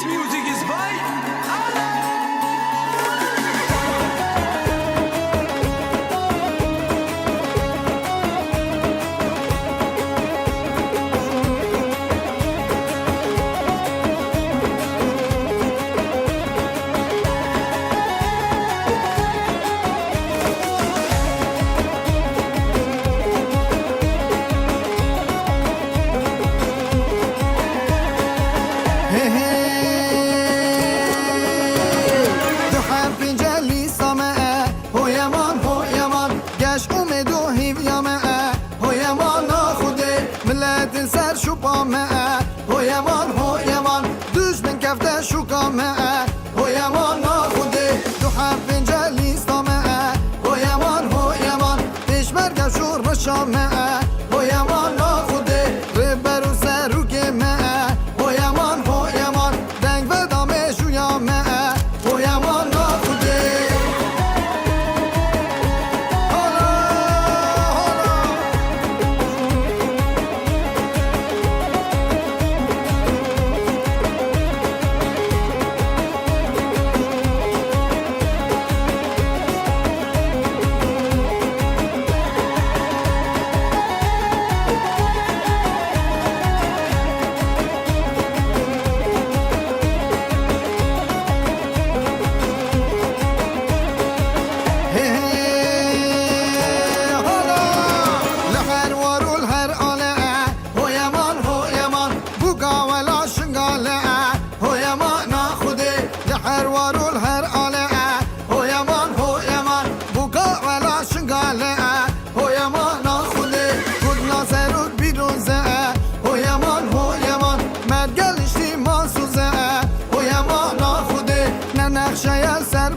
music is by Allah. سر شو قامه هو یمان دوش من کفته شو قامه هو یمان ناخوده دو حرف جلی سامه هو یمان پیش مرگ شور بشامه هو یمان ناخوده ربر و سر و گمه هو یمان دنگ و دامه شو یامه هو یمان ناخوده نقشه سر